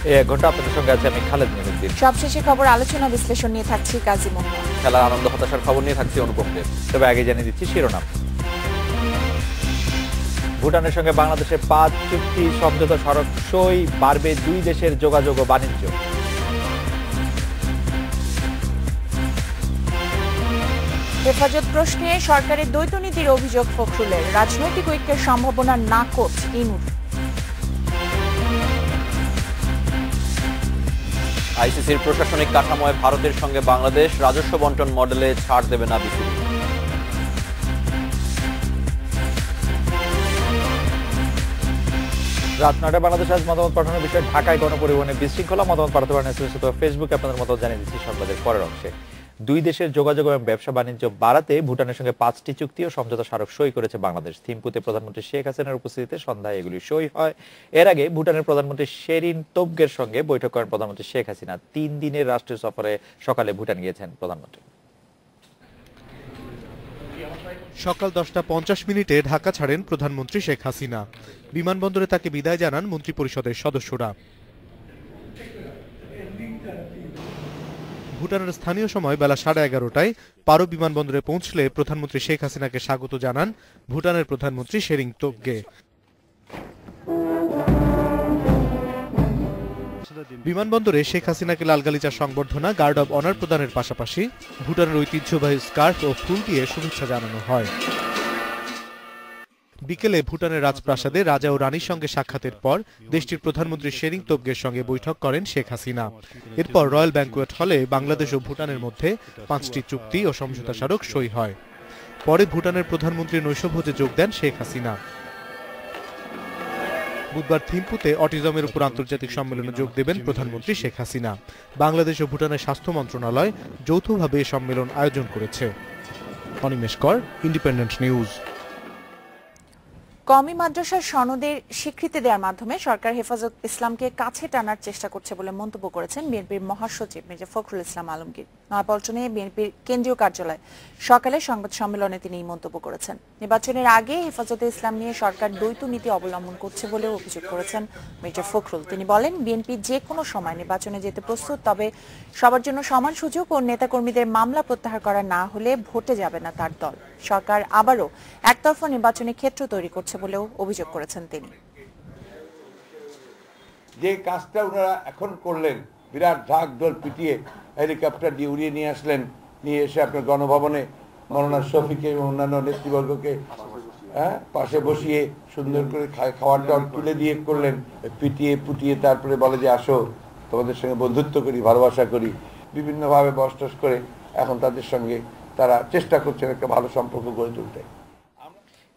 এই 1 ঘন্টা আপনাদের সঙ্গে আছে আমি খালেদ নিউদ্দিন। সবশেষে খবর আলোচনা বিশ্লেষণ নিয়ে থাকছি কাজী মোহাম্মদ। খেলার আনন্দ হতাশার খবর নিয়ে থাকছি অনুপম দেব। তবে আগে জানিয়ে দিচ্ছি শিরোনাম। ভুটানের সঙ্গে বাংলাদেশের 5 চুক্তি সমঝোতা স্মারক সই, বাড়বে 2 দেশের যোগাযোগ ও বাণিজ্য। হেফাজত প্রশ্নে সরকারের দ্বৈত নীতির অভিযোগ ফখরুলের, রাজনৈতিক ঐক্যের সম্ভাবনা নাকচ ইনুর। আইসিসির প্রশাসনিক কাঠামোয় ভারতের সঙ্গে বাংলাদেশ রাজস্ব বন্টন মডেলে ছাড় দেবে না বিসিবি। রাত 9টায় বাংলাদেশ আজ মতামত পাঠানোর বিষয়ে ঢাকায় গণপরিবহনে বিশৃঙ্খলা। মতামত পাঠাতে পারেন ফেসবুকে। আপনাদের মতামত জানিয়ে দিচ্ছি সংবাদের পরের অংশে। 2 দেশের যোগাযোগ এবং ব্যবসা বাণিজ্য বাড়াতে ভুটানের সঙ্গে 5টি চুক্তি ও সমঝোতা স্মারক সই করেছে বাংলাদেশ। থিম্পুতে প্রধানমন্ত্রী শেখ হাসিনার উপস্থিতিতে সন্ধ্যায় এগুলি সই হয়। এর আগে ভুটানের প্রধানমন্ত্রী শেরিন তোবগের সঙ্গে বৈঠক করেন প্রধানমন্ত্রী শেখ হাসিনা। 3 দিনের রাষ্ট্রীয় সফরে সকালে ভুটান গিয়েছেন প্রধানমন্ত্রী। সকাল 10:50 ঢাকা ছাড়েন প্রধানমন্ত্রী শেখ হাসিনা। বিমানবন্দরে তাকে বিদায় জানান মন্ত্রিপরিষদের সদস্যরা। ভুটানের স্থানীয় সময় বেলা 11:30টায় পারো বিমানবন্দরে পৌঁছলে প্রধানমন্ত্রী শেখ হাসিনাকে স্বাগত জানান ভুটানের প্রধানমন্ত্রী শেরিং তোবগে। বিমানবন্দরে শেখ হাসিনাকে লাল গালিচার সংবর্ধনা, গার্ড অব অনার প্রদানের পাশাপাশি ভুটানের ঐতিহ্যবাহী স্কার্ফ ও ফুল দিয়ে শুভেচ্ছা জানানো হয়। বিকেলে ভুটানের রাজপ্রাসাদে রাজা ও রানীর সঙ্গে সাক্ষাতের পর দেশটির প্রধানমন্ত্রী শেরিং তোবগের সঙ্গে বৈঠক করেন শেখ হাসিনা। এরপর রয়্যাল ব্যাংকুয়েট হলে বাংলাদেশ ও ভুটানের মধ্যে 5টি চুক্তি ও সমঝোতা স্মারক সই হয়। পরে ভুটানের প্রধানমন্ত্রীর নৈশভোজে যোগ দেন শেখ হাসিনা। বুধবার থিম্পুতে অটিজমের উপর আন্তর্জাতিক সম্মেলনে যোগ দেবেন প্রধানমন্ত্রী শেখ হাসিনা। বাংলাদেশ ও ভুটানের স্বাস্থ্য মন্ত্রণালয় যৌথভাবে এই সম্মেলন আয়োজন করেছে। অনিমেষ কর, ইন্ডিপেন্ডেন্ট নিউজ। কওমি মাদ্রাসার সনদের স্বীকৃতি দেওয়ার মাধ্যমে সরকার হেফাজত ইসলামকে কাছে টানার চেষ্টা করছে বলে মন্তব্য করেছেন বিএনপির মহাসচিব মির্জা ফখরুল ইসলাম আলমগীর। নয়াপল্টনে বিএনপির কেন্দ্রীয় কার্যালয় সকালে সংবাদ সম্মেলনে তিনি এই মন্তব্য করেছেন। নির্বাচনের আগে হেফাজতে ইসলাম নিয়ে সরকার দ্বৈত নীতি অবলম্বন করছে বলে অভিযোগ করেছেন মির্জা ফখরুল। তিনি বলেন, বিএনপি যে কোনো সময় নির্বাচনে যেতে প্রস্তুত, তবে সবার জন্য সমান সুযোগ ও নেতাকর্মীদের মামলা প্রত্যাহার করা না হলে ভোটে যাবে না তার দল। সরকার আবারও একতরফা নির্বাচনী ক্ষেত্র তৈরি করছে বলেও অভিযোগ করেছেন তিনি। যে কাজটা ওনারা এখন করলেন, বিরাট ঢাক ঢোল পিটিয়ে হেলিকপ্টার দিয়ে উড়িয়ে নিয়ে আসলেন, নিয়ে এসে আপনার গণভবনে মৌলানা শফিকে এবং অন্যান্য নেতৃবর্গকে পাশে বসিয়ে সুন্দর করে খাওয়ার টাওয়ার তুলে দিয়ে করলেন, পিটিয়ে পুটিয়ে তারপরে বলে যে আসো তোমাদের সঙ্গে বন্ধুত্ব করি, ভালোবাসা করি, বিভিন্নভাবে বসটস করে এখন তাদের সঙ্গে তারা চেষ্টা করছেন একটা ভালো সম্পর্ক গড়ে তুলতে।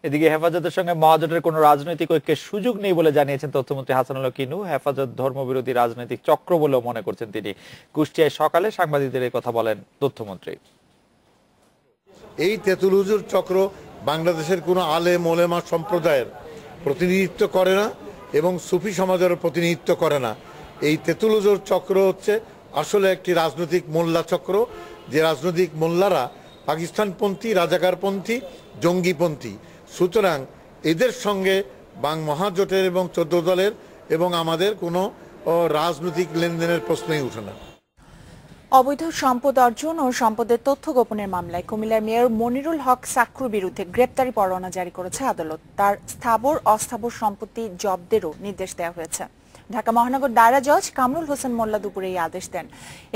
এদিকে হেফাজতের সঙ্গে মহাজোটের কোনো রাজনৈতিক ঐক্যের সুযোগ নেই বলে জানিয়েছেন তথ্যমন্ত্রী হাসানুল্লাহ কিনু। হেফাজত ধর্মবিরোধী রাজনৈতিক চক্র বলেও মনে করছেন তিনি। কুষ্টিয়ায় সকালে সাংবাদিকদের এই কথা বলেন তথ্যমন্ত্রী। এই তেতুল হুজুর চক্র বাংলাদেশের কোনো আলেম ওলেমা সম্প্রদায়ের প্রতিনিধিত্ব করে না এবং সুফি সমাজের প্রতিনিধিত্ব করে না। এই তেতুল হুজুর চক্র হচ্ছে আসলে একটি রাজনৈতিক মোল্লা চক্র, যে রাজনৈতিক মোল্লারা পাকিস্তানপন্থী, রাজাকারপন্থী, জঙ্গিপন্থী। সুতরাং এদের সঙ্গে মহাজোটের এবং 14 দলের এবং আমাদের কোনো রাজনৈতিক লেনদেনের প্রশ্নই ওঠে না। অবৈধ সম্পদ অর্জন ও সম্পদের তথ্য গোপনের মামলায় কুমিল্লার মেয়র মনিরুল হক সাক্কুর বিরুদ্ধে গ্রেপ্তারি পরোয়ানা জারি করেছে আদালত। তার স্থাবর অস্থাবর সম্পত্তি জব্দেরও নির্দেশ দেওয়া হয়েছে। ঢাকা মহানগর দায়রা জজ কামরুল হোসেন মোল্লা দুপুরে এই আদেশ দেন।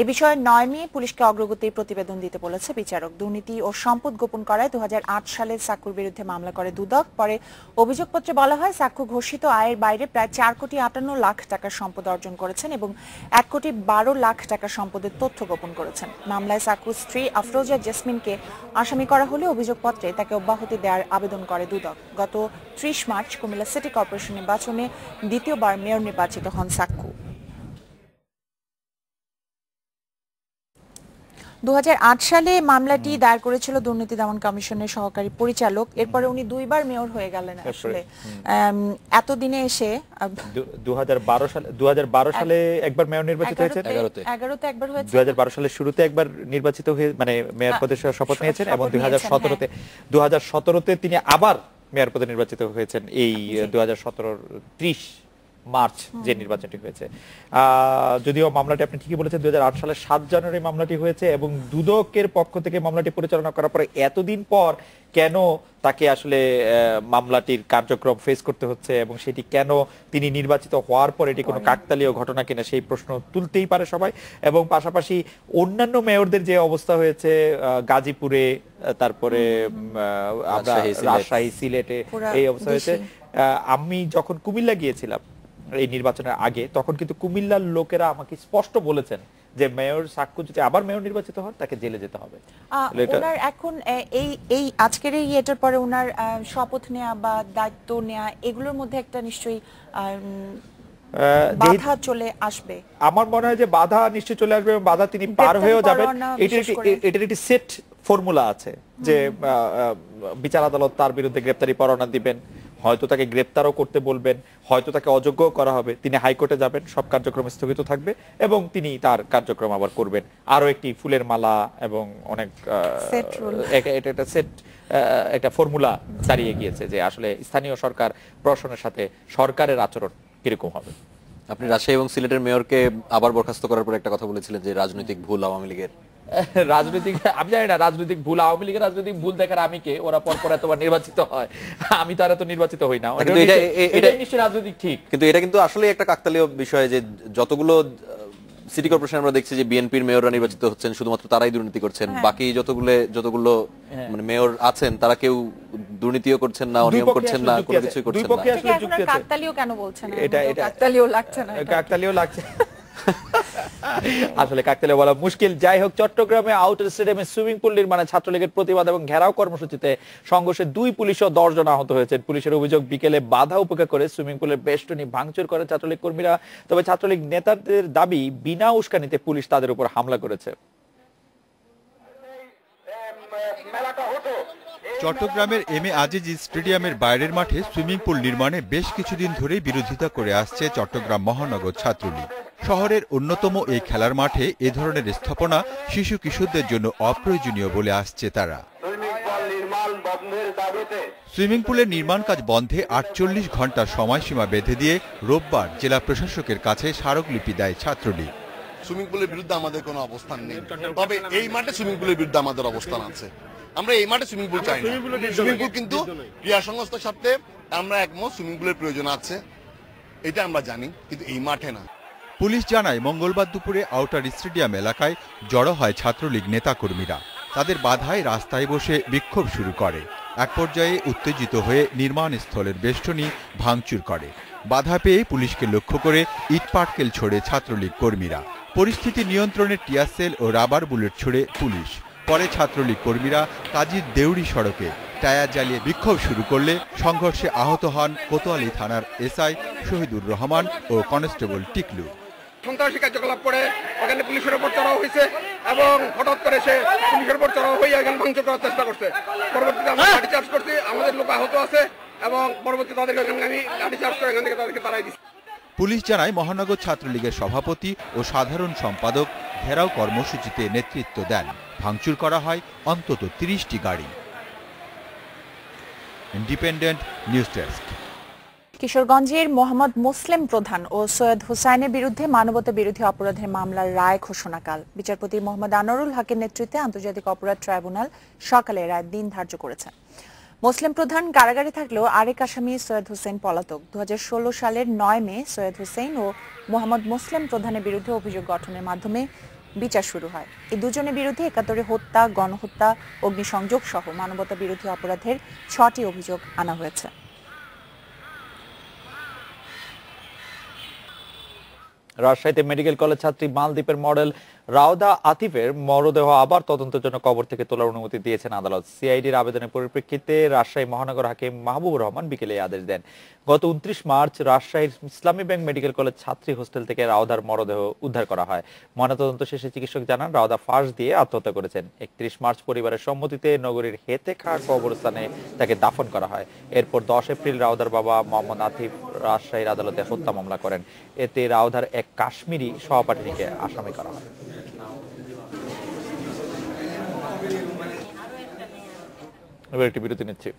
এ বিষয়ে 9 মে পুলিশকে অগ্রগতির প্রতিবেদন দিতে বলেছে বিচারক। দুর্নীতি ও সম্পদ গোপন করায় 2008 সালে সাক্কুর বিরুদ্ধে মামলা করে দুদক। পরে অভিযোগপত্রে বলা হয়, সাক্কু ঘোষিত আয়ের বাইরে প্রায় 4,58,00,000 টাকার সম্পদ অর্জন করেছেন এবং 1,12,00,000 টাকার সম্পদের তথ্য গোপন করেছেন। মামলায় সাক্কুর স্ত্রী আফরোজা জেসমিনকে আসামি করা হলে অভিযোগপত্রে তাকে অব্যাহতি দেওয়ার আবেদন করে দুদক। গত 30 মার্চ কুমিল্লা সিটি কর্পোরেশন নির্বাচনে দ্বিতীয়বার মেয়র নির্বাচিত হন সাক্কু। 2008 সালে মামলাটি দায়ের করেছিল দুর্নীতি দমন কমিশনের সহকারী পরিচালক। এরপরে উনি 2 বার মেয়র হয়ে গেলেন। আসলে এতদিনে এসে 2012 সালে একবার মেয়র নির্বাচিত হয়েছেন, 11তে একবার হয়েছে, 2012 সালের শুরুতে একবার নির্বাচিত হয়ে মানে মেয়র পদে শপথ নিয়েছেন এবং 2017তে তিনি আবার মেয়র পদে নির্বাচিত হয়েছেন এই 2017 30 মার্চ যে নির্বাচনটি হয়েছে। যদিও মামলাটি আপনি ঠিকই বলেছেন 2008 সালের 7 জানুয়ারি মামলাটি হয়েছে এবং দুদকের পক্ষ থেকে মামলাটি পরিচালনা করার পরে এতদিন পর কেন তাকে আসলে মামলাটির কার্যক্রম ফেস করতে হচ্ছে এবং সেটি কেন তিনি নির্বাচিত হওয়ার পর এটি কোনো কাকতালীয় ঘটনা কিনা সেই প্রশ্ন তুলতেই পারে সবাই। এবং পাশাপাশি অন্যান্য মেয়রদের যে অবস্থা হয়েছে গাজীপুরে, তারপরে রাজশাহী, সিলেটে এই অবস্থা হয়েছে। আমি যখন কুমিল্লা গিয়েছিলাম এই নির্বাচনের আগে, তখন কিন্তু কুমিল্লার লোকেরা আমাকে স্পষ্ট বলেছেন যে মেয়র সাক্কু যদি আবার মেয়র নির্বাচিত হন তাকে জেলে যেতে হবে। ওনার এখন এই আজকের এই এটার পরে ওনার শপথ নেওয়া বা দায়িত্ব নেওয়া এগুলোর মধ্যে একটা নিশ্চয়ই বাধা চলে আসবে। আমার মনে হয় যে বাধা নিশ্চয়ই চলে আসবে, বাধা তিনি পার হয়েও যাবেন। এটার একটি সেট ফর্মুলা আছে যে বিচার আদালত তার বিরুদ্ধে গ্রেপ্তারি পরোয়ানা দিবেন, হয়তো তাকে গ্রেপ্তারও করতে বলবেন, হয়তো তাকে অযোগ্য করা হবে, তিনি হাইকোর্টে যাবেন, সব কার্যক্রম স্থগিত থাকবে এবং তিনি তার কার্যক্রম আবার করবেন। আরো একটি ফুলের মালা এবং অনেক এটা সেট একটা ফর্মুলা দাঁড়িয়ে গিয়েছে যে আসলে স্থানীয় সরকার প্রশাসনের সাথে সরকারের আচরণ কিরকম হবে। আপনি রাজশাহী এবং সিলেটের মেয়রকে আবার বরখাস্ত করার পর একটা কথা বলেছিলেন যে রাজনৈতিক ভুল আওয়ামী লীগের। রাজনৈতিক আমি জানি না রাজনৈতিক ভুল আওয়ামী লীগের রাজনৈতিক ভুল দেখার আমি কে? ওরা পরপর এতবার নির্বাচিত হয়, আমি তো আর এত নির্বাচিত হই না। এটা নিশ্চয়ই রাজনৈতিক ঠিক, কিন্তু এটা কিন্তু আসলে একটা কাকতালীয় বিষয় যে যতগুলো সিটি কর্পোরেশন আমরা দেখছি যে বিএনপির মেয়ররা নির্বাচিত হচ্ছেন শুধুমাত্র তারাই দুর্নীতি করছেন, বাকি যতগুলো মানে মেয়র আছেন তারা কেউ দুর্নীতিও করছেন না, অনিয়ম করছেন না, কোনো কিছুই করছেন না। কাকতালীয় কেন বলছেন? এটা কাকতালীয় লাগছে না, কাকতালীয় লাগছে আসলে কাকতালীয় বলা মুশকিল। যাই হোক, চট্টগ্রামে আউটার স্টেডিয়ামে সুইমিং পুল নির্মাণে ছাত্রলীগের প্রতিবাদ এবং ঘেরাও কর্মসূচিতে সংঘর্ষে 2 পুলিশ ও 10 জন আহত হয়েছেন। পুলিশের অভিযোগ বিকেলে বাধা উপেক্ষা করে সুইমিং পুলের বেষ্টনী ভাঙচুর করে ছাত্রলীগ কর্মীরা। তবে ছাত্রলীগ নেতাদের দাবি বিনা উস্কানিতে পুলিশ তাদের উপর হামলা করেছে। চট্টগ্রামের এম এ আজিজ স্টেডিয়ামের বাইরের মাঠে সুইমিং পুল নির্মাণে বেশ কিছুদিন ধরেই বিরোধিতা করে আসছে চট্টগ্রাম মহানগর ছাত্রলীগ। শহরের অন্যতম এই খেলার মাঠে এ ধরনের স্থাপনা শিশু কিশোরদের জন্য অপ্রয়োজনীয় বলে আসছে তারা। সুইমিং পুলের নির্মাণ কাজ বন্ধে 48 ঘন্টার সময়সীমা বেঁধে দিয়ে রোববার জেলা প্রশাসকের কাছে স্মারকলিপি দেয় ছাত্রলীগ। সুইমিং পুলের বিরুদ্ধে আমাদের কোনো অবস্থান নেই, তবে এই মাঠে সুইমিং পুলের বিরুদ্ধে আমাদের অবস্থান আছে। আমরা এই মাঠে সুইমিং পুল চাই না। সুইমিং পুল কিন্তু ক্রীড়া সংস্থার সাথে আমরা একমত, সুইমিং পুলের প্রয়োজন আছে, এটা আমরা জানি, কিন্তু এই মাঠে না। পুলিশ জানায় মঙ্গলবার দুপুরে আউটার স্টেডিয়াম এলাকায় জড়ো হয় ছাত্রলীগ নেতাকর্মীরা। তাদের বাধায় রাস্তায় বসে বিক্ষোভ শুরু করে। এক পর্যায়ে উত্তেজিত হয়ে নির্মাণস্থলের বেষ্টনী ভাঙচুর করে। বাধা পেয়ে পুলিশকে লক্ষ্য করে ইটপাটকেল ছোড়ে ছাত্রলীগ কর্মীরা। পরিস্থিতি নিয়ন্ত্রণে টিয়ার সেল ও রাবার বুলেট ছোড়ে পুলিশ। পরে ছাত্রলীগ কর্মীরা কাজীর দেউড়ি সড়কে টায়ার জ্বালিয়ে বিক্ষোভ শুরু করলে সংঘর্ষে আহত হন কোতোয়ালি থানার এসআই শহীদুর রহমান ও কনস্টেবল টিকলু। সন্ত্রাসী কার্যকলাপ করে ওখানে পুলিশের উপর চড়াও হয়েছে এবং হঠাৎ করে সে পুলিশের উপর চড়াও হয়ে এখানে ভাঙচুর করার চেষ্টা করছে। পরবর্তীতে আমরা লাঠি চার্জ করছি, আমাদের লোক আহত আছে এবং পরবর্তীতে তাদেরকে আমি লাঠি চার্জ করে এখান থেকে তাদেরকে তাড়াই দিচ্ছি। পুলিশ জানায় মহানগর ছাত্রলীগের সভাপতি ও সাধারণ সম্পাদক ঘেরাও কর্মসূচিতে নেতৃত্ব দেন। ভাঙচুর করা হয় অন্তত 30টি গাড়ি। Independent news desk. কিশোরগঞ্জের মোহাম্মদ মুসলিম প্রধান ও সৈয়দ হুসাইনের বিরুদ্ধে মানবতা বিরোধী অপরাধের মামলার রায় ঘোষণাকাল। বিচারপতি মোহাম্মদ আনোয়ারুল হকের নেতৃত্বে আন্তর্জাতিক অপরাধ ট্রাইব্যুনাল সকালে রায় দিন ধার্য করেছে। মুসলিম প্রধান কারাগারে থাকলেও আরেক আসামি সৈয়দ হুসেন পলাতক। 2016 সালের 9 মে সৈয়দ হুসেন ও মোহাম্মদ মুসলিম প্রধানের বিরুদ্ধে অভিযোগ গঠনের মাধ্যমে বিচার শুরু হয়। এই দুজনের বিরুদ্ধে 71 হত্যা, গণহত্যা, অগ্নিসংযোগ সহ মানবতা বিরোধী অপরাধের 6টি অভিযোগ আনা হয়েছে। রাজশাহীতে মেডিকেল কলেজ ছাত্রী মালদ্বীপের মডেল রাউদা আতিফের মরদেহ আবার তদন্তের জন্য কবর থেকে তোলার অনুমতি দিয়েছেন আদালত। সিআইডির আবেদনের পরিপ্রেক্ষিতে রাজশাহী মহানগর হাকিম মাহবুবুর রহমান বিকেলে আদেশ দেন। গত 29 মার্চ রাজশাহীর ইসলামী ব্যাংক মেডিকেল কলেজ ছাত্রী হোস্টেল থেকে রাউদার মরদেহ উদ্ধার করা হয়। ময়নাতদন্ত শেষে চিকিৎসক জানান রাউদা ফাঁস দিয়ে আত্মহত্যা করেছেন। 31 মার্চ পরিবারের সম্মতিতে নগরীর হেতেখা কবরস্থানে তাকে দাফন করা হয়। এরপর 10 এপ্রিল রাউদার বাবা মোহাম্মদ আতিফ রাজশাহীর আদালতে হত্যা মামলা করেন। এতে রাউদার এক কাশ্মীরি সহপাঠিনীকে আসামি করা হয়। এবার একটি বিরতি নিচ্ছি।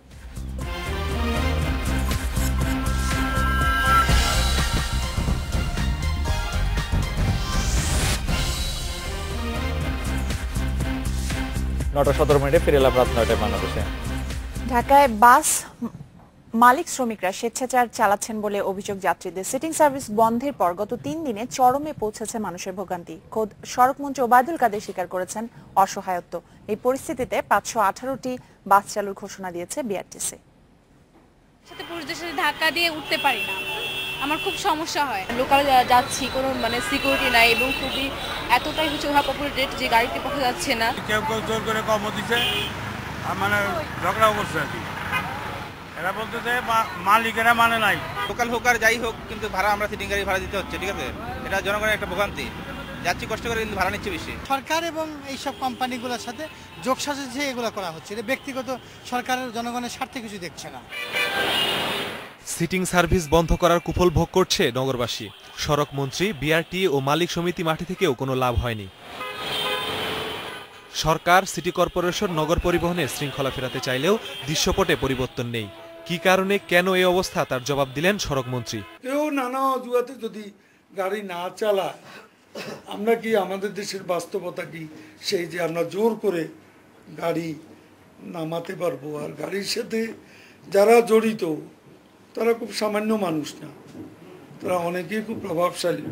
9:17 ফিরে এলাম রাত 9টায় বাংলাদেশে। ঢাকায় বাস মালিক শ্রমিকরা স্বেচ্ছাচার চালাচ্ছেন বলে অভিযোগ যাত্রীদের। সিটিং সার্ভিস বন্ধের পর গত 3 দিনে চরমে পৌঁছেছে মানুষের ভোগান্তি। খোদ সড়কমন্ত্রী ওবায়দুল কাদের স্বীকার করেছেন অসহায়ত্ব। এই পরিস্থিতিতে 518টি বাস চালুর ঘোষণা দিয়েছে বিআরটিসি। সাথে পুরুষদের সাথে ধাক্কা দিয়ে উঠতে পারি না, আমার খুব সমস্যা হয়। লোকালে যাচ্ছি, কোনো সিকিউরিটি নাই এবং খুবই এতটাই হচ্ছে ওরা পপুলেটেড যে গাড়িতে পাওয়া যাচ্ছে না। কেউ কেউ জোর করে কম দিচ্ছে, মানে ঝগড়াও করছে আর কি। এরা বলতেছে মালিকেরা মানে নাই। লোকাল হোক আর যাই হোক, কিন্তু ভাড়া আমরা সিটিং গাড়ি ভাড়া দিতে হচ্ছে, ঠিক আছে? এটা জনগণের একটা ভোগান্তি। যাচ্ছি কষ্ট করে, কিন্তু ভাড়া নিচ্ছে বেশি। সরকার এবং এইসব কোম্পানিগুলোর সাথে যোগসাজশে এগুলো করা হচ্ছে। এটা ব্যক্তিগত, সরকারের জনগণের স্বার্থে কিছু দেখছে না। সিটিং সার্ভিস বন্ধ করার কুফল ভোগ করছে নগরবাসী। সড়ক মন্ত্রী, বিআরটি ও মালিক সমিতি মাঠে থেকেও কোনো লাভ হয়নি। সরকার, সিটি কর্পোরেশন নগর পরিবহনের শৃঙ্খলা ফেরাতে চাইলেও দৃশ্যপটে পরিবর্তন নেই। কি কারণে, কেন এই অবস্থা, তার জবাব দিলেন সড়ক মন্ত্রী। কেউ নানা অজুহাতে যদি গাড়ি না চালায়, আমরা কি আমাদের দেশের বাস্তবতা কি সেই যে আমরা জোর করে গাড়ি নামাতে পারবো? আর গাড়ির সাথে যারা জড়িত তারা খুব সামান্য মানুষ না, তারা অনেকেই খুব প্রভাবশালী।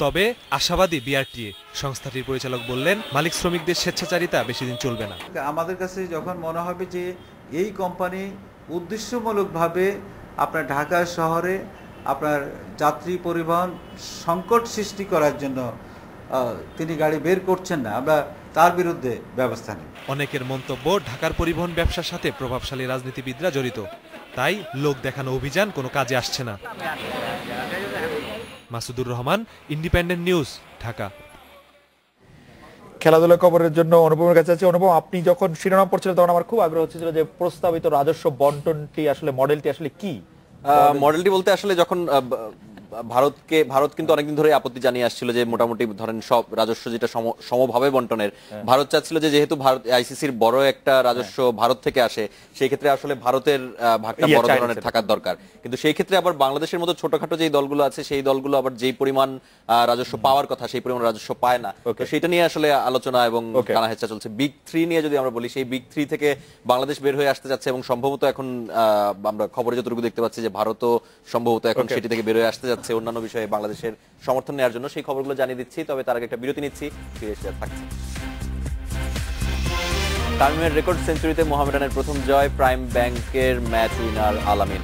তবে আশাবাদী বিআরটিএ সংস্থাটির পরিচালক বললেন, মালিক শ্রমিকদের স্বেচ্ছাচারিতা বেশি দিন চলবে না। আমাদের কাছে যখন মনে হবে যে এই কোম্পানি উদ্দেশ্যমূলকভাবে আপনার ঢাকা শহরে আপনার যাত্রী পরিবহন সংকট সৃষ্টি করার জন্য তিনি গাড়ি বের করছেন না, আমরা তার বিরুদ্ধে ব্যবস্থা নেব। অনেকের মন্তব্য, ঢাকার পরিবহন ব্যবসার সাথে প্রভাবশালী রাজনীতিবিদরা জড়িত, তাই লোক দেখানো অভিযান কোনো কাজে আসছে না। Masudur Rahman, independent news, Dhaka. খেলাধুলা খবরের জন্য অনুপমের কাছে আছে। অনুপম, আপনি যখন শিরোনাম পড়ছিলেন তখন আমার খুব আগ্রহ হচ্ছিল যে প্রস্তাবিত রাজস্ব বন্টনটি আসলে মডেলটি আসলে কি? মডেলটি বলতে আসলে যখন ভারত কিন্তু অনেকদিন ধরে আপত্তি জানিয়ে আসছিল যে মোটামুটি ধরেন সব রাজস্ব যেটা সমভাবে বন্টনের, ভারত চাচ্ছিল যে যেহেতু ভারত আইসিসির বড় একটা রাজস্ব ভারত থেকে আসে, সেই ক্ষেত্রে আসলে ভারতের ভাগটা বড় ধরনের থাকার দরকার। কিন্তু সেই ক্ষেত্রে আবার বাংলাদেশের মতো ছোটখাটো যে দলগুলো আছে, সেই দলগুলো আবার যেই পরিমাণ রাজস্ব পাওয়ার কথা সেই পরিমাণ রাজস্ব পায় না। তো সেটা নিয়ে আসলে আলোচনা এবং কানাহেচা চলছে। বিগ 3 নিয়ে যদি আমরা বলি, সেই বিগ 3 থেকে বাংলাদেশ বের হয়ে আসতে যাচ্ছে এবং সম্ভবত এখন আমরা খবরে যতটুকু দেখতে পাচ্ছি যে ভারতও সম্ভবত এখন সেটি থেকে বের হয়ে আসতে যাচ্ছে অন্যান্য বিষয়ে বাংলাদেশের সমর্থন নেওয়ার জন্য। সেই খবরগুলো জানিয়ে দিচ্ছি, তবে তার আগে একটা বিরতি নিচ্ছি, ফিরে এসে থাকছে। তামিমের রেকর্ড সেঞ্চুরিতে মোহামেডানের প্রথম জয়, প্রাইম ব্যাংকের ম্যাচ উইনার আলামিন।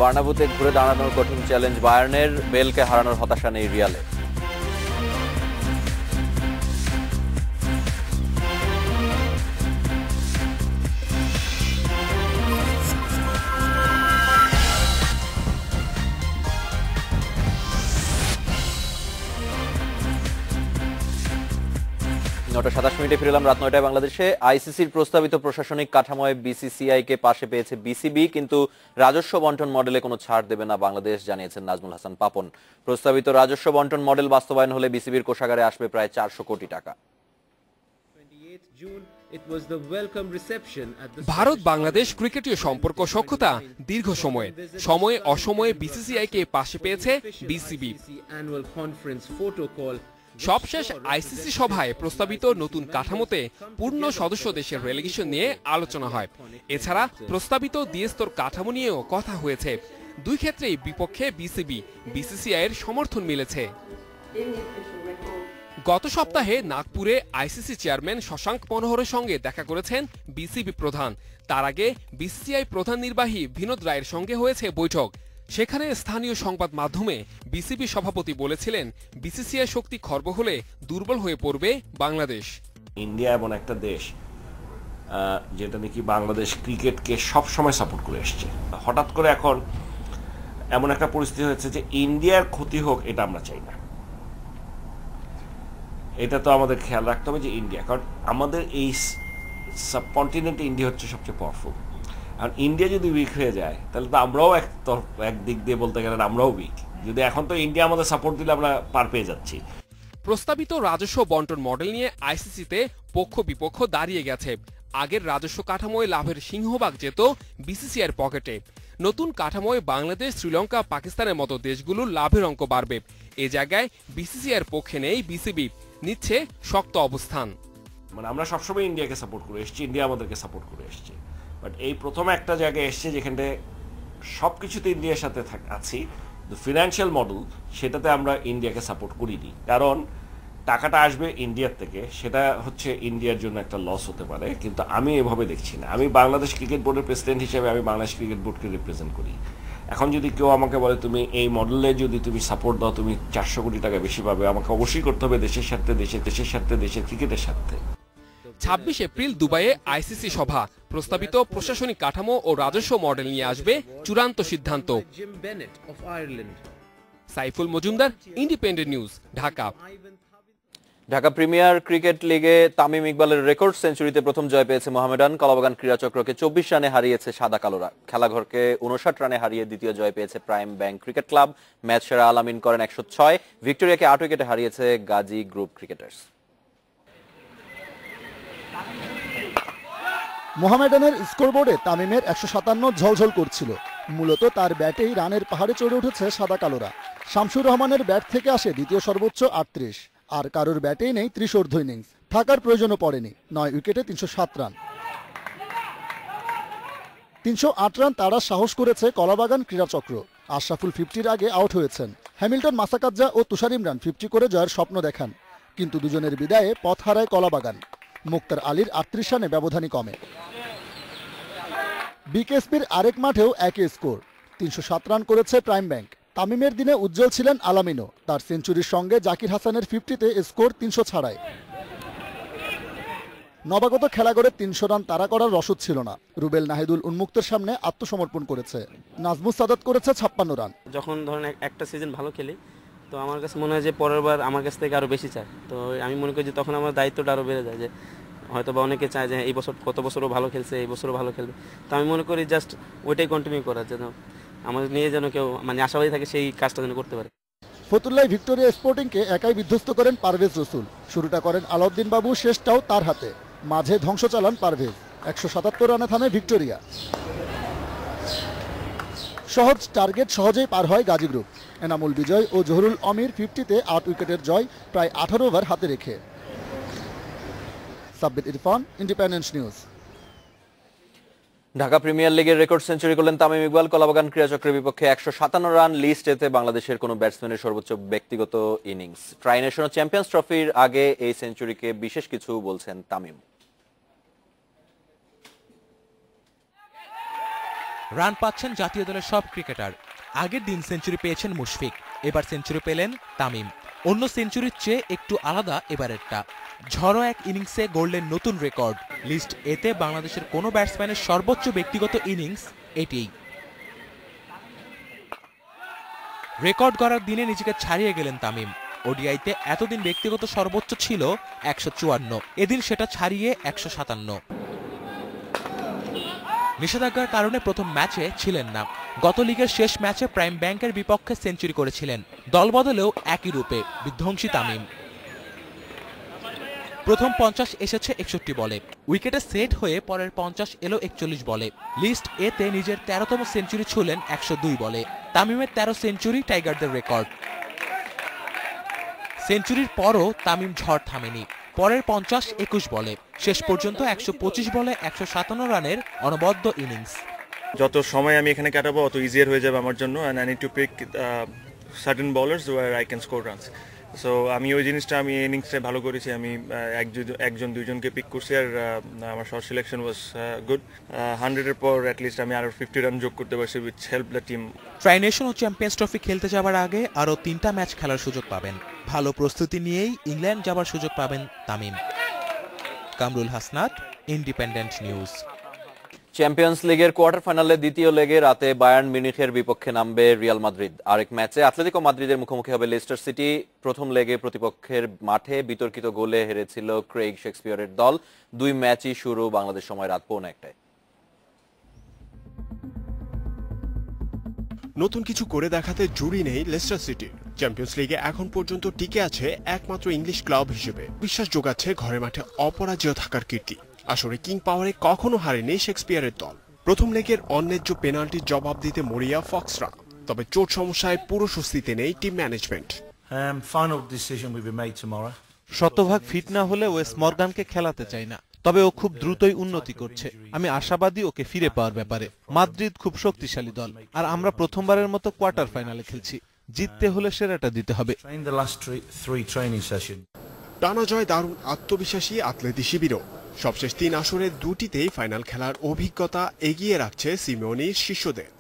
বার্নাবুতে ঘুরে দাঁড়ানোর কঠিন চ্যালেঞ্জ বায়ার্নের, বেলকে হারানোর হতাশা নেই রিয়ালে। নটা 27 মিনিটে ফিরলাম রাত 9টায় বাংলাদেশে। আইসিসির প্রস্তাবিত প্রশাসনিক কাঠামোয় বিসিসিআই কে পাশে পেয়েছে বিসিবি, কিন্তু রাজস্ব বন্টন মডেলে কোনো ছাড় দেবে না বাংলাদেশ, জানিয়েছেন নাজমুল হাসান পাপন। প্রস্তাবিত রাজস্ব বন্টন মডেল বাস্তবায়ন হলে বিসিবির কোষাগারে আসবে প্রায় 400 কোটি টাকা। ভারত বাংলাদেশ ক্রিকেটীয় সম্পর্ক সখ্যতা দীর্ঘ সময়ে অসময়ে বিসিসিআই কে পাশে পেয়েছে বিসিবি। সবশেষ আইসিসি সভায় প্রস্তাবিত নতুন কাঠামোতে পূর্ণ সদস্য দেশের রেলিগেশন নিয়ে আলোচনা হয়। এছাড়া প্রস্তাবিত দ্বিস্তর কাঠামো নিয়েও কথা হয়েছে। দুই ক্ষেত্রেই বিপক্ষে বিসিবি, বিসিসিআই এর সমর্থন মিলেছে। গত সপ্তাহে নাগপুরে আইসিসি চেয়ারম্যান শশাঙ্ক মনোহরের সঙ্গে দেখা করেছেন বিসিবি প্রধান। তার আগে বিসিসিআই প্রধান নির্বাহী বিনোদ রায়ের সঙ্গে হয়েছে বৈঠক। সেখানে স্থানীয় সংবাদ মাধ্যমে বিসিবি সভাপতি বলেছিলেন, বিসিসিআই শক্তি খর্ব হলে দুর্বল হয়ে পড়বে বাংলাদেশ। ইন্ডিয়া এমন একটা দেশ যেটা নাকি বাংলাদেশ ক্রিকেটকে সবসময় সাপোর্ট করে এসছে। হঠাৎ করে এখন এমন একটা পরিস্থিতি হয়েছে যে ইন্ডিয়ার ক্ষতি হোক, এটা আমরা চাই না। এটা তো আমাদের খেয়াল রাখতে হবে যে ইন্ডিয়া, কারণ আমাদের এই সাবকন্টিনেন্টে ইন্ডিয়া হচ্ছে সবচেয়ে পাওয়ারফুল। আর ইন্ডিয়া যদি উইক হয়ে যায় তাহলে তো আমরাও এক দিক দিয়ে বলতে গেলে আমরাও উইক। যদি এখন তো ইন্ডিয়া আমাদের সাপোর্ট দিলে আমরা পার পেয়ে যাচ্ছি। প্রস্তাবিত রাজস্ব বন্টন মডেল নিয়ে আইসিসিতে পক্ষ বিপক্ষ দাঁড়িয়ে গেছে। আগের রাজস্ব কাঠামোয় লাভের সিংহভাগ যেত বিসিসিআইয়ের পকেটে। নতুন কাঠামোয় বাংলাদেশ, শ্রীলঙ্কা, পাকিস্তানের মতো দেশগুলোর লাভের অঙ্ক বাড়বে। এ জায়গায় বিসিসিআইয়ের পক্ষে নেই বিসিবি, নিচ্ছে শক্ত অবস্থান। মানে আমরা সবসময় ইন্ডিয়াকে সাপোর্ট করে এসেছি, ইন্ডিয়া আমাদেরকে সাপোর্ট করে এসেছে, বাট এই প্রথম একটা জায়গায় এসছে যেখানে সব কিছুতে ইন্ডিয়ার সাথে আছি, ফিনান্সিয়াল মডেল সেটাতে আমরা ইন্ডিয়াকে সাপোর্ট করিনি, কারণ টাকাটা আসবে ইন্ডিয়ার থেকে, সেটা হচ্ছে ইন্ডিয়ার জন্য একটা লস হতে পারে, কিন্তু আমি এভাবে দেখছি না। আমি বাংলাদেশ ক্রিকেট বোর্ডের প্রেসিডেন্ট হিসেবে আমি বাংলাদেশ ক্রিকেট বোর্ডকে রিপ্রেজেন্ট করি। এখন যদি কেউ আমাকে বলে তুমি এই মডেলে যদি তুমি সাপোর্ট দাও তুমি 400 কোটি টাকা বেশি পাবে, আমাকে অবশ্যই করতে হবে দেশের স্বার্থে, দেশের স্বার্থে, দেশের ক্রিকেটের স্বার্থে। 26 এপ্রিল দুবাইয়ে আইসিসি সভা, প্রস্তাবিত প্রশাসনিক কাঠামো ও রাজস্ব মডেল নিয়ে আসবে চূড়ান্ত সিদ্ধান্ত। Saiful Majumdar, independent news, Dhaka. Dhaka premier cricket লিগে তামিম ইকবালের রেকর্ড সেঞ্চুরিতে প্রথম জয় পেয়েছে মোহামেডান। কলাবাগান ক্রীড়াচক্রকে 24 রানে হারিয়েছে সাদা কালোরা। খেলাঘরকে 59 রানে হারিয়ে দ্বিতীয় জয় পেয়েছে prime bank cricket club. Match সেরা আলামিন করেন 106। ভিক্টোরিয়াকে 8 উইকেটে হারিয়েছে গাজী গ্রুপ ক্রিকেটার্স। মোহামেডানের স্কোরবোর্ডে তামিমের 157 ঝলঝল করছিল। মূলত তার ব্যাটেই রানের পাহাড়ে চড়ে উঠেছে সাদা কালোরা। শামসুর রহমানের ব্যাট থেকে আসে দ্বিতীয় সর্বোচ্চ 38, আর কারোর ব্যাটেই নেই 30 অর্ধ ইনিংস। থাকার প্রয়োজনও পড়েনি, 9 উইকেটে 307 রান। 308 রান তাড়ার সাহস করেছে কলাবাগান ক্রীড়াচক্র। আশরাফুল 50-র আগে আউট হয়েছেন। হ্যামিল্টন, মাসাকাজ্জা ও তুষার ইমরান 50 করে জয়ের স্বপ্ন দেখান, কিন্তু দুজনের বিদায়ে পথ হারায় কলাবাগান। মুক্তার আলীর 38 রানে ব্যবধানই কমে। বিকেএসপির আরেক মাঠেও একই স্কোর, 307 রান করেছে প্রাইম ব্যাংক। তামিমের দিনে উজ্জ্বল ছিলেন আলামিনও। তার সেঞ্চুরির সঙ্গে জাকির হাসানের 50-তে স্কোর 300 ছাড়ায়। নবাগত খেলাঘরে 300 রান তাড়া করার রসদ ছিল না। রুবেল নাহিদুল উন্মুক্তের সামনে আত্মসমর্পণ করেছে। নাজমুস সাদাত করেছে 56 রান। যখন ধরেন একটা সিজন ভালো খেলি, তো আমার কাছে মনে হয় যে পরের বার আমার কাছ থেকে আরো বেশি চায়। তো আমি মনে করি যে তখন আমার দায়িত্বটা আরো বেড়ে যায়, যে হয়তো বা অনেকে চায় যে এই বছর কত বছরও ভালো খেলছে, এই বছরও ভালো খেলবে। তো আমি মনে করি জাস্ট ওইটাই কন্টিনিউ করার জন্য, আমাদের নিয়ে যেন কেউ মানে আশাবাদী থাকে সেই কাজটা যেন করতে পারে। ফতুল্লায় ভিক্টোরিয়া স্পোর্টিংকে একাই বিধ্বস্ত করেন পারভেজ রসুল। শুরুটা করেন আলাউদ্দিন বাবু, শেষটাও তার হাতে। মাঝে ধ্বংস চালান পারভেজ। 177 রানে থামে ভিক্টোরিয়া। সহজ টার্গেট সহজেই পার হয় গাজী গ্রুপ। এনামুল বিজয় ও জহুরুল অমির 50-তে 8 উইকেটের জয় প্রায় 18 ওভার হাতে রেখে। Sabbir Irfan, independent news. Dhaka premier লিগের রেকর্ড সেঞ্চুরি করলেন তামিম ইকবাল। কলাবাগান ক্রীড়াচক্রের বিপক্ষে 157 রান, লিস্ট এতে বাংলাদেশের কোনো ব্যাটসম্যানের সর্বোচ্চ ব্যক্তিগত ইনিংস। ট্রাই নেশন ও চ্যাম্পিয়ন্স ট্রফির আগে এই সেঞ্চুরিকে বিশেষ কিছু বলছেন তামিম। রান পাচ্ছেন জাতীয় দলের সব ক্রিকেটার। আগের দিন সেঞ্চুরি পেয়েছেন মুশফিক, এবার সেঞ্চুরি পেলেন তামিম। অন্য সেঞ্চুরির চেয়ে একটু আলাদা এবারেরটা। ঝড়ো এক ইনিংসে গড়লেন নতুন রেকর্ড। লিস্ট এতে বাংলাদেশের কোনো ব্যাটসম্যানের সর্বোচ্চ ব্যক্তিগত ইনিংস এটিই। রেকর্ড গড়ার দিনে নিজেকে ছাড়িয়ে গেলেন তামিম। ওডিআইতে এতদিন ব্যক্তিগত সর্বোচ্চ ছিল 154, এদিন সেটা ছাড়িয়ে 157। নিষেধাজ্ঞার কারণে প্রথম ম্যাচে ছিলেন না। গত লিগের শেষ ম্যাচে প্রাইম ব্যাংকের বিপক্ষে সেঞ্চুরি করেছিলেন। দল বদলেও একই রূপে বিধ্বংসী তামিম। প্রথম 50 এসেছে 61 বলে। উইকেটে সেট হয়ে পরের 50 এলো 41 বলে। লিস্ট এতে নিজের 13তম সেঞ্চুরি ছুঁলেন 102 বলে। তামিমের 13 সেঞ্চুরি টাইগারদের রেকর্ড। সেঞ্চুরির পরও তামিম ঝড় থামেনি। পরের 50 21 বলে। শেষ পর্যন্ত 125 বলে 157 রানের অনবদ্য ইনিংস। যত সময় আমি এখানে কাটাবো অত ইজিয়ার হয়ে যাবে আমার জন্য, and I need to pick certain bowlers where I can score runs. So আমি ওই জিনিসটা আমি ইনিংসে ভালো করেছি। আমি একজন দুইজনকে পিক করছি, আর আমার শর্ট সিলেকশন ওয়াজ গুড। 100-এর পর অ্যাটলিস্ট আমি আরো 50 রান যোগ করতে পারছি, which help the team. Tri nation ও চ্যাম্পিয়ন্স ট্রফি খেলতে যাবার আগে আরও 3টা ম্যাচ খেলার সুযোগ পাবেন। ভালো প্রস্তুতি নিয়েই ইংল্যান্ড যাবার সুযোগ পাবেন Tamim. Kamrul Hasnat, independent news. Champions লিগের কোয়ার্টার ফাইনালে দ্বিতীয় লেগে রাতে বায়ার্ন মিউনিখের বিপক্ষে নামবে রিয়াল মাদ্রিদ। আরেক ম্যাচে আতলেতিকো মাদ্রিদের মুখোমুখি হবে লেস্টার সিটি। প্রথম লেগে প্রতিপক্ষের মাঠে বিতর্কিত গোলে হেরেছিল ক্রেইগ শেক্সপিয়রের দল। 2 ম্যাচই শুরু বাংলাদেশ সময় রাত 1:15টায়। নতুন কিছু করে দেখাতে জুড়ি নেই লেস্টার সিটির। চ্যাম্পিয়ন্স লিগে এখন পর্যন্ত টিকে আছে একমাত্র ইংলিশ ক্লাব হিসেবে। বিশ্বাস যোগাচ্ছে ঘরের মাঠে অপরাজেয় থাকার কীর্তি। আসলে কিং পাওয়ারে কখনো হারেনি শেক্সপিয়ারের দল। প্রথম লেগের অন্যায্য পেনাল্টির জবাব দিতে মরিয়া ফক্সরা, তবে চোট সমস্যায় পুরো স্বস্তিতে নেই টিম ম্যানেজমেন্ট। শতভাগ ফিট না হলে ওয়েস মর্গানকে খেলাতে চাই না, তবে ও খুব দ্রুতই উন্নতি করছে। আমি আশাবাদী ওকে ফিরে পাওয়ার ব্যাপারে। মাদ্রিদ খুব শক্তিশালী দল, আর আমরা প্রথমবারের মতো কোয়ার্টার ফাইনালে খেলছি। জিততে হলে সেরাটা দিতে হবে। টানা জয় দারুণ আত্মবিশ্বাসী আতলেতি শিবিরও। সবশেষ 3 আসরের 2টিতেই ফাইনাল খেলার অভিজ্ঞতা এগিয়ে রাখছে সিমেওনির শিষ্যদের।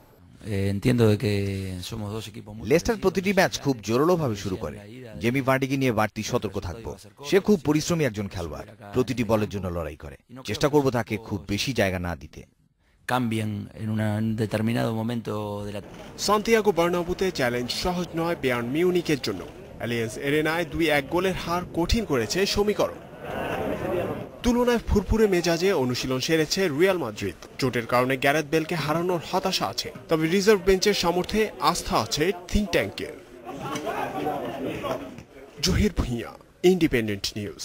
লেস্টার প্রতিটি ম্যাচ খুব জোরালোভাবে শুরু করে। জেমি ভার্ডিকে নিয়ে বাড়তি সতর্ক থাকবো। সে খুব পরিশ্রমী একজন খেলোয়াড়, প্রতিটি বলের জন্য লড়াই করে। চেষ্টা করব তাকে খুব বেশি জায়গা না দিতে। সান্তিয়াগো বার্নাব্যুতে চ্যালেঞ্জ সহজ নয় বায়ার্ন মিউনিখের জন্য। অ্যালিয়েন্স এরেনায় 2-1 গোলের হার কঠিন করেছে সমীকরণ। তুলনায় ফুরফুরে মেজাজে অনুশীলন সেরেছে রিয়াল মাদ্রিদ। চোটের কারণে গ্যারেথ বেলকে হারানোর হতাশা আছে, তবে রিজার্ভ বেঞ্চের সামর্থ্যে আস্থা আছে থিঙ্ক ট্যাঙ্কের। Zahir Bhuiyan, independent news.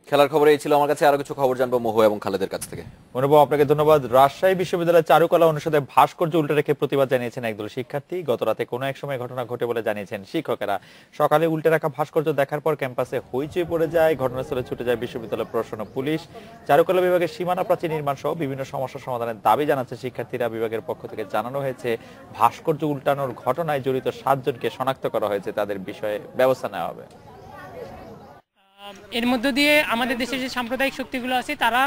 খেলার খবরে এই ছিল। আমার কাছে আরো কিছু খবর জানবো মহু এবং খালেদের কাছ থেকে। অনুভব, আপনাকে ধন্যবাদ। রাজশাহী বিশ্ববিদ্যালয়ের চারুকলা অনুষদে ভাস্কর্য উল্টে রেখে প্রতিবাদ জানিয়েছেন একদল শিক্ষার্থী। গত রাতে কোনো এক সময় ঘটনা ঘটে বলে জানিয়েছেন শিক্ষকেরা। সকালে উল্টে রাখা ভাস্কর্য দেখার পর ক্যাম্পাসে হইচই পড়ে যায়। ঘটনাস্থলে ছুটে যায় বিশ্ববিদ্যালয় প্রশাসন ও পুলিশ। চারুকলা বিভাগের সীমানা প্রাচীর নির্মাণ সহ বিভিন্ন সমস্যা সমাধানের দাবি জানাচ্ছে শিক্ষার্থীরা। বিভাগের পক্ষ থেকে জানানো হয়েছে, ভাস্কর্য উল্টানোর ঘটনায় জড়িত 7 জনকে শনাক্ত করা হয়েছে। তাদের বিষয়ে ব্যবস্থা নেওয়া হবে। এর মধ্য দিয়ে আমাদের দেশের যে সাম্প্রদায়িক শক্তিগুলো আছে তারা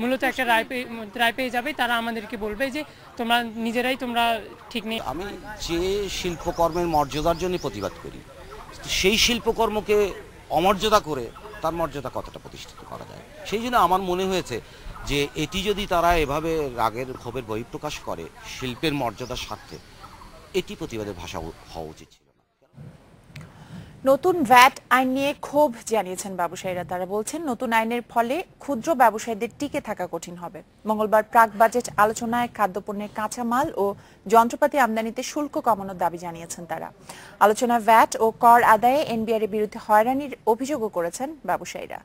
মূলত একটা রায় পেয়ে যাবে। তারা আমাদেরকে বলবে যে তোমরা নিজেরাই ঠিক নেই। আমি যে শিল্পকর্মের মর্যাদার জন্য প্রতিবাদ করি, সেই শিল্পকর্মকে অমর্যাদা করে তার মর্যাদা কতটা প্রতিষ্ঠিত করা যায়, সেই জন্য আমার মনে হয়েছে যে এটি যদি তারা এভাবে রাগের ক্ষোভের বহিঃপ্রকাশ করে শিল্পের মর্যাদার স্বার্থে, এটি প্রতিবাদের ভাষা হওয়া উচিত ছিল। নতুন ভ্যাট আইন নিয়ে ক্ষোভ জানিয়েছেন ব্যবসায়ীরা। তারা বলছেন, নতুন আইনের ফলে ক্ষুদ্র ব্যবসায়ীদের টিকে থাকা কঠিন হবে। মঙ্গলবার প্রাক বাজেট আলোচনায় খাদ্যপণ্যের কাঁচামাল ও যন্ত্রপাতি আমদানিতে শুল্ক কমানোর দাবি জানিয়েছেন তারা। আলোচনায় ভ্যাট ও কর আদায়ে এনবিআর এর বিরুদ্ধে হয়রানির অভিযোগও করেছেন ব্যবসায়ীরা।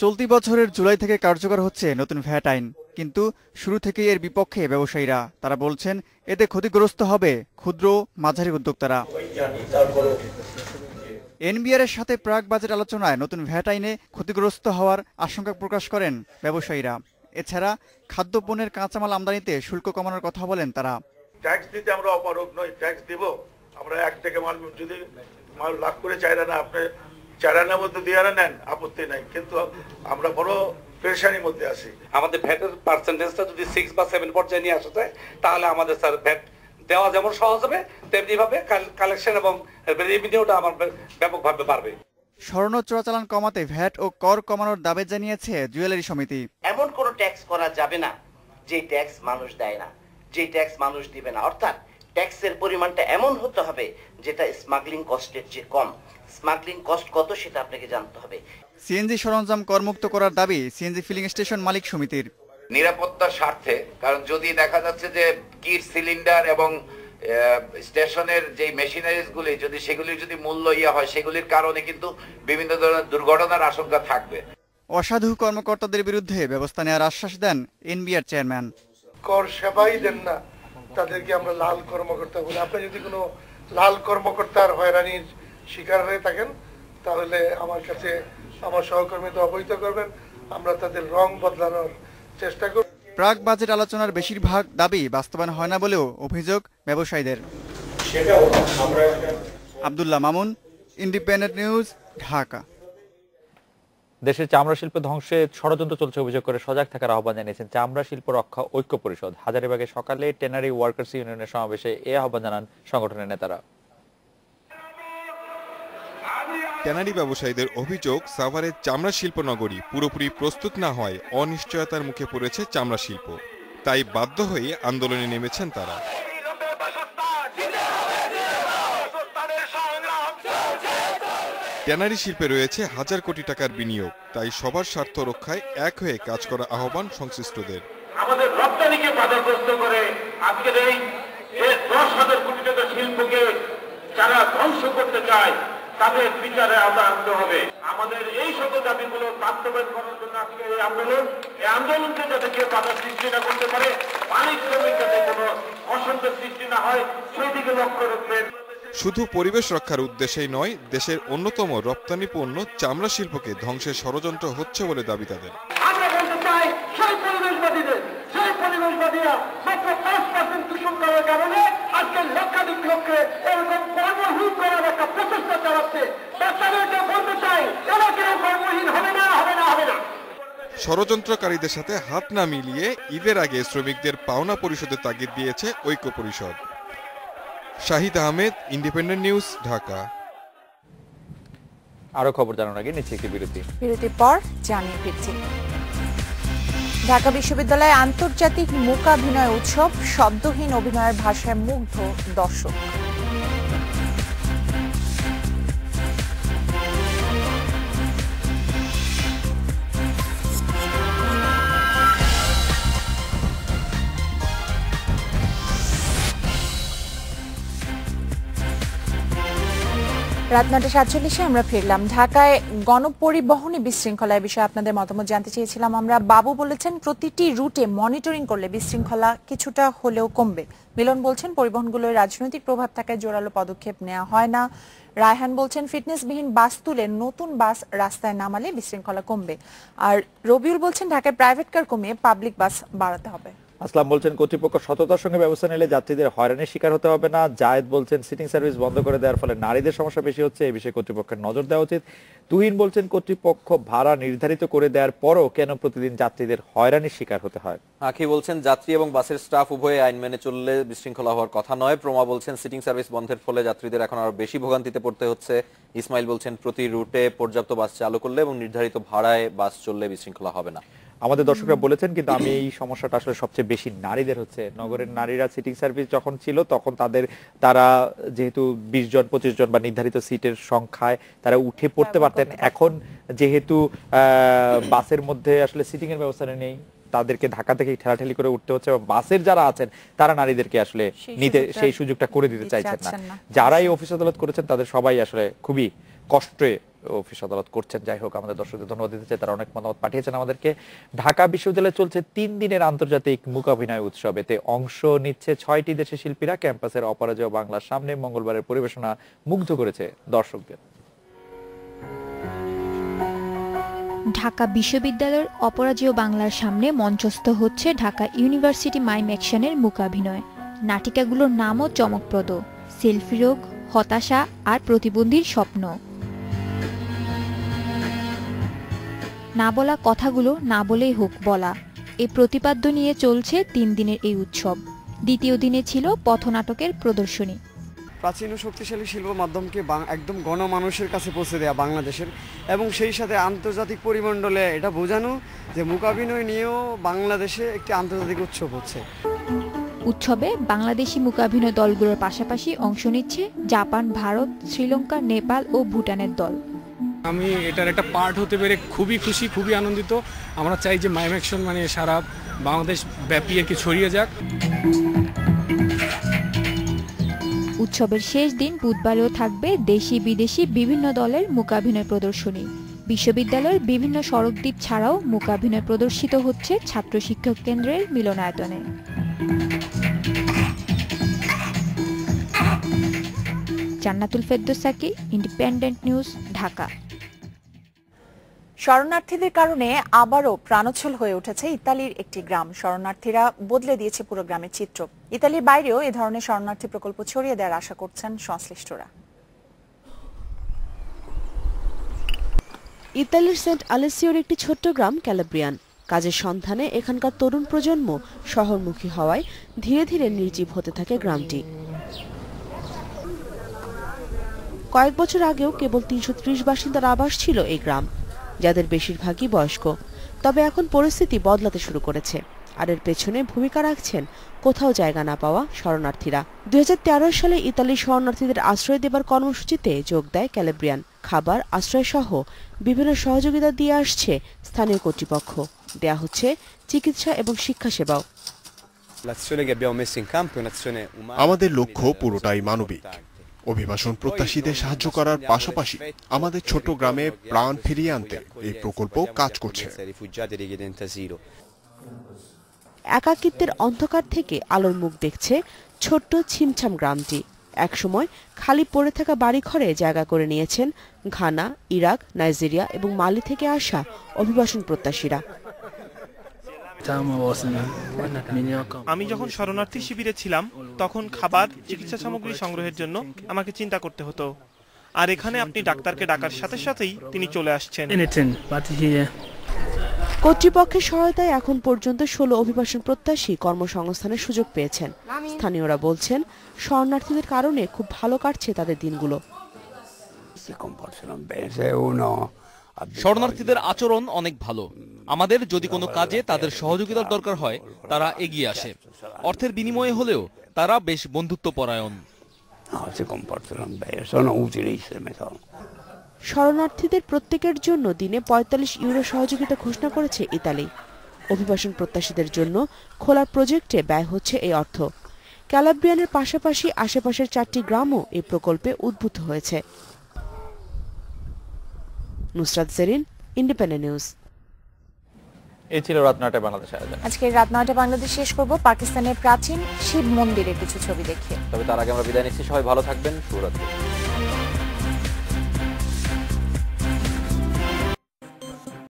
চলতি বছরের জুলাই থেকে কার্যকর হচ্ছে নতুন ভ্যাট আইন, কিন্তু শুরু থেকেই এর বিপক্ষে ব্যবসায়ীরা। তারা বলছেন, এতে ক্ষতিগ্রস্ত হবে ক্ষুদ্র মাঝারি উদ্যোক্তারা। এনবিআর এর সাথে প্রাক বাজেট আলোচনায় নতুন ভ্যাট আইনে ক্ষতিগ্রস্ত হওয়ার আশঙ্কা প্রকাশ করেন ব্যবসায়ীরা। এছাড়া খাদ্যপণ্যের কাঁচামাল আমদানিতে শুল্ক কমানোর কথা বলেন তারা। ট্যাক্স দিতে আমরা অপারগ নই, ট্যাক্স দিব। আমরা 1 টাকা মাল যদি মাল লাভ করে 4 আনা, আপনি 4 আনার মধ্যে 2 আনা নেন, আপত্তি নাই, কিন্তু আমরা বড় পেরেশানির মধ্যে আছি। আমাদের ভ্যাটের পার্সেন্টেজটা যদি 6 বা 7 পর্যায়ে নিয়ে আসা যায়, তাহলে আমাদের স্যার ভ্যাট দেওয়া যেমন সহজ হবে, তেমনি ভাবে কালেকশন এবং রেভিনিউটা আমার ব্যাপকভাবে বাড়বে। স্বর্ণ চোরাচালান কমাতে ভ্যাট ও কর কমানোর দাবি জানিয়েছে জুয়েলারি সমিতি। এমন কোনো ট্যাক্স করা যাবে না যে ট্যাক্স মানুষ দেয় না, যে ট্যাক্স মানুষ দিবে না। অর্থাৎ ট্যাক্সের পরিমাণটা এমন হতে হবে যেটা স্মাগলিং কস্টের চেয়ে কম। স্মাগলিং কস্ট কত সেটা আপনাকে জানতে হবে। সিএনজি সরঞ্জাম করমুক্ত করার দাবি সিএনজি ফিলিং স্টেশন মালিক সমিতির। নিরাপত্তার স্বার্থে, কারণ যদি দেখা যাচ্ছে যে কিট সিলিন্ডার এবং স্টেশনের যে মেশিনারিজ গুলি যদি মূল্য হয়, সেগুলির কারণে কিন্তু বিভিন্ন ধরনের দুর্ঘটনার আশঙ্কা থাকবে। অসাধু কর্মকর্তাদের বিরুদ্ধে ব্যবস্থা নেওয়ার আশ্বাস দেন এনবিআর চেয়ারম্যান। কর সেবাই দেন না, তাদেরকে আমরা লাল কর্মকর্তা বলি। আপনি যদি কোনো লাল কর্মকর্তার হয়রানির শিকার হয়ে থাকেন, তাহলে আমার কাছে আমার সহকর্মীদের অবহিত করবেন, আমরা তাদের রং বদলানোর চেষ্টা করব। প্রাক বাজেট আলোচনার বেশিরভাগ দাবি বাস্তবায়ন হয় না বলেও অভিযোগ ব্যবসায়ীদের। Abdullah Mamun, independent news, Dhaka. দেশের চামড়া শিল্প ধ্বংসে ষড়যন্ত্র চলছে অভিযোগ করে সজাগ থাকার আহ্বান জানিয়েছেন চামড়া শিল্প রক্ষা ঐক্য পরিষদ। হাজারীবাগে সকালে টেনারি ওয়ার্কার্স ইউনিয়নের সমাবেশে এ আহ্বান জানান সংগঠনের নেতারা। ট্যানারি ব্যবসায়ীদের অভিযোগ, সাভারের চামড়া শিল্প নগরী পুরোপুরি প্রস্তুত না হয় অনিশ্চয়তার মুখে পড়েছে চামড়া শিল্প, তাই বাধ্য হয়ে আন্দোলনে নেমেছেন তারা। ট্যানারি শিল্পে রয়েছে হাজার কোটি টাকার বিনিয়োগ, তাই সবার স্বার্থ রক্ষায় এক হয়ে কাজ করা আহ্বান সংশ্লিষ্টদের। আমাদের রপ্তানিকে বাধাগ্রস্ত করে আজকের এই 10,000 কোটি টাকার শিল্পকে যারা ধ্বংস করতে চায়, তাদের বিচারে আমরা আনতে হবে। আমাদের এই সকল দাবিগুলো বাস্তবায়ন করার জন্য আজকে এই আন্দোলনকে যাতে কেউ বাধা সৃষ্টি না করতে পারে, মালিক শ্রমিক যাতে কোনো অসন্তোষ সৃষ্টি না হয় সেই দিকে লক্ষ্য রাখবেন। শুধু পরিবেশ রক্ষার উদ্দেশ্যেই নয়, দেশের অন্যতম রপ্তানি পণ্য চামড়া শিল্পকে ধ্বংসের ষড়যন্ত্র হচ্ছে বলে দাবি তাদের। আমরা বলতে চাই সেই পরিবেশবাদীরা মাত্র 5% দূষণ করার কারণে আজকে লক্ষাধিক লোককে এরকম কর্মহীন করার একটা প্রচেষ্টা চালাচ্ছে। তাদেরকে বলতে চাই এরা কেউ কর্মহীন হবে না, হবে না, হবে না। ষড়যন্ত্রকারীদের সাথে হাত না মিলিয়ে ঈদের আগে শ্রমিকদের পাওনা পরিশোধের তাগিদ দিয়েছে ঐক্য পরিষদ। Shahid Ahmed, independent news, Dhaka. আরো খবর জানানোর আগে নিচ্ছে একটি বিরতির পর জানিয়ে ফিরছি। ঢাকা বিশ্ববিদ্যালয়ে আন্তর্জাতিক মূকাভিনয় উৎসব, শব্দহীন অভিনয়ের ভাষায় মুগ্ধ দর্শক। রাত 9:47 আমরা ফিরলাম। ঢাকায় গণপরিবহনে বিশৃঙ্খলার বিষয়ে আপনাদের মতামত জানতে চেয়েছিলাম আমরা। বাবু বলেছেন প্রতিটি রুটে মনিটরিং করলে বিশৃঙ্খলা কিছুটা হলেও কমবে। মিলন বলছেন পরিবহনগুলোর রাজনৈতিক প্রভাব থাকায় জোরালো পদক্ষেপ নেওয়া হয় না। রায়হান বলছেন ফিটনেসবিহীন বাস তুলে নতুন বাস রাস্তায় নামালে বিশৃঙ্খলা কমবে। আর রবিউল বলছেন ঢাকায় প্রাইভেট কার কমিয়ে পাবলিক বাস বাড়াতে হবে। আসলাম বলছেন কর্তৃপক্ষ সততার সঙ্গে ব্যবস্থা নিলে যাত্রীদের হয়রানির শিকার হতে হবে না। জায়েদ বলছেন সিটিং সার্ভিস বন্ধ করে দেওয়ার ফলে নারীদের সমস্যা বেশি হচ্ছে, এই বিষয়ে কর্তৃপক্ষের নজর দেওয়া উচিত। তুহিন বলছেন কর্তৃপক্ষ ভাড়া নির্ধারিত করে দেওয়ার পরও কেন প্রতিদিন যাত্রীদের হয়রানির শিকার হতে হয়। আখি বলছেন যাত্রী এবং বাসের স্টাফ উভয়ে আইন মেনে চললে বিশৃঙ্খলা হওয়ার কথা নয়। প্রমা বলছেন সিটিং সার্ভিস বন্ধের ফলে যাত্রীদের এখন আরো বেশি ভোগান্তিতে পড়তে হচ্ছে। ইসমাইল বলছেন প্রতি রুটে পর্যাপ্ত বাস চালু করলে এবং নির্ধারিত ভাড়ায় বাস চললে বিশৃঙ্খলা হবে না। আমাদের দর্শকরা বলেছেন কিন্তু আমি এই সমস্যাটা আসলে সবচেয়ে বেশি নারীদের হচ্ছে। নগরের নারীরা সিটিং সার্ভিস যখন ছিল তখন তারা যেহেতু 20 জন 25 জন বা নির্ধারিত সিটের সংখ্যায় তারা উঠে পড়তে পারতেন। এখন যেহেতু বাসের মধ্যে আসলে সিটিং এর ব্যবস্থা নেই, তাদেরকে ধাক্কা থেকে ঠেলাঠেলি করে উঠতে হচ্ছে। বাসের যারা আছেন তারা নারীদেরকে আসলে সেই সুযোগটা করে দিতে চাইছেন না। যারা এই অফিস আদালত করেছেন তাদের সবাই আসলে খুবই কষ্টে অফিস আদালত করছেন। যাই হোক, আমাদের দর্শকদের ধন্যবাদ দিতে চাই, তারা অনেক মতামত পাঠিয়েছেন আমাদেরকে। ঢাকা বিশ্ববিদ্যালয়ে চলছে 3 দিনের আন্তর্জাতিক মূকাভিনয় উৎসব। এতে অংশ নিচ্ছে 6টি দেশের শিল্পীরা। ক্যাম্পাসের অপরাজেয় বাংলার সামনে মঙ্গলবারের পরিবেশনা মুগ্ধ করেছে দর্শকদের। ঢাকা বিশ্ববিদ্যালয়ের অপরাজেয় বাংলার সামনে মঞ্চস্থ হচ্ছে ঢাকা ইউনিভার্সিটি মাইম অ্যাকশনের মূকাভিনয়। নাটিকাগুলোর নামও চমকপ্রদ, সেলফি রোগ, হতাশা আর প্রতিবন্ধীর স্বপ্ন। না বলা কথাগুলো না বলেই হোক বলা, এই প্রতিপাদ্য নিয়ে চলছে 3 দিনের এই উৎসব। দ্বিতীয় দিনে ছিল পথনাটকের প্রদর্শনী। প্রাচীন ও শক্তিশালী শিল্প মাধ্যমকে একদম গণমানুষের কাছে পৌঁছে দেওয়া বাংলাদেশের, এবং সেই সাথে আন্তর্জাতিক পরিমণ্ডলে এটা বোঝানো যে মূকাভিনয় নিয়েও বাংলাদেশে একটি আন্তর্জাতিক উৎসব হচ্ছে। উৎসবে বাংলাদেশি মূকাভিনয় দলগুলোর পাশাপাশি অংশ নিচ্ছে জাপান, ভারত, শ্রীলঙ্কা, নেপাল ও ভুটানের দল। আমি এটার একটা পার্ট হতে পেরে খুবই খুশি, খুবই আনন্দিত। আমরা চাই যে মাইম অ্যাকশন সারা বাংলাদেশ ব্যাপী আর কি ছড়িয়ে যাক। উৎসবের শেষ দিন বুধবারেও থাকবে দেশি বিদেশি বিভিন্ন দলের মূকাভিনয় প্রদর্শনী। বিশ্ববিদ্যালয়ের বিভিন্ন সড়ক দ্বীপ ছাড়াও মূকাভিনয় প্রদর্শিত হচ্ছে ছাত্র শিক্ষক কেন্দ্রের মিলনায়তনে। জান্নাতুল ফেরদৌসাকি, ইন্ডিপেন্ডেন্ট নিউজ, ঢাকা। শরণার্থীদের কারণে আবারও প্রাণোচ্ছল হয়ে উঠেছে ইতালির একটি গ্রাম। শরণার্থীরা বদলে দিয়েছে পুরো গ্রামের চিত্র। ইতালির বাইরেও এ ধরনের শরণার্থী প্রকল্প ছড়িয়ে দেওয়ার আশা করছেন সংশ্লিষ্টরা। ইতালির সেন্ট আলেসিওর একটি ছোট্ট গ্রাম ক্যালাব্রিয়ান। কাজের সন্ধানে এখানকার তরুণ প্রজন্ম শহরমুখী হওয়ায় ধীরে ধীরে নির্জীব হতে থাকে গ্রামটি। কয়েক বছর আগেও কেবল 330 বাসিন্দার আবাস ছিল এই গ্রাম, যাদের বেশিরভাগই বয়স্ক। তবে এখন পরিস্থিতি বদলাতে শুরু করেছে, আর এর পেছনে ভূমিকা রাখছেন কোথাও জায়গা না পাওয়া শরণার্থীরা। 2013 সালে ইতালির শরণার্থীদের আশ্রয় দেবার কর্মসূচিতে যোগ দেয় ক্যালাব্রিয়ান। খাবার, আশ্রয় সহ বিভিন্ন সহযোগিতা দিয়ে আসছে স্থানীয় কর্তৃপক্ষ। দেয়া হচ্ছে চিকিৎসা এবং শিক্ষা সেবাও। আমাদের লক্ষ্য পুরোটাই মানবিক। অভিবাসন প্রত্যাশীদের সাহায্য করার পাশাপাশি আমাদের ছোট গ্রামে প্রাণ ফিরিয়ে আনতে এই প্রকল্প কাজ করছে। একাকিত্বের অন্ধকার থেকে আলোর মুখ দেখছে ছোট্ট ছিমছাম গ্রামটি। একসময় খালি পড়ে থাকা বাড়িঘরে জায়গা করে নিয়েছেন ঘানা, ইরাক, নাইজেরিয়া এবং মালি থেকে আসা অভিবাসন প্রত্যাশীরা। আমি যখন শরণার্থী শিবিরে ছিলাম তখন খাবার, চিকিৎসা সামগ্রী সংগ্রহের জন্য আমাকে চিন্তা করতে হতো, আর এখানে আপনি ডাক্তারকে ডাকার সাথে সাথেই তিনি চলে আসছেন। কর্তৃপক্ষের সহায়তায় এখন পর্যন্ত 16 অভিবাসন প্রত্যাশী কর্মসংস্থানের সুযোগ পেয়েছেন। স্থানীয়রা বলছেন শরণার্থীদের কারণে খুব ভালো কাটছে তাদের দিনগুলো। শরণার্থীদের আচরণ অনেক ভালো। আমাদের যদি কোনো কাজে তাদের সহযোগিতার দরকার হয় তারা এগিয়ে আসে। অর্থের বিনিময়ে হলেও তারা বেশ বন্ধুত্বপরায়ণ। শরণার্থীদের প্রত্যেকের জন্য দিনে 45 ইউরো সহযোগিতা ঘোষণা করেছে ইতালি। অভিবাসন প্রত্যাশীদের জন্য খোলার প্রজেক্টে ব্যয় হচ্ছে এই অর্থ। ক্যালাব্রিয়ানের পাশাপাশি আশেপাশের 4টি গ্রামও এই প্রকল্পে উদ্ভূত হয়েছে। Nusrat Jerin, independent news. এই ছিল রাত 9টায় বাংলাদেশ আয়োজন। আজকে রাত 9টায় বাংলাদেশ শেষ করব পাকিস্তানের প্রাচীন শিব মন্দিরের কিছু ছবি দেখিয়ে। তবে তার আগে আমরা বিদায় নিচ্ছি। সবাই ভালো থাকবেন। শুভরাত্রি।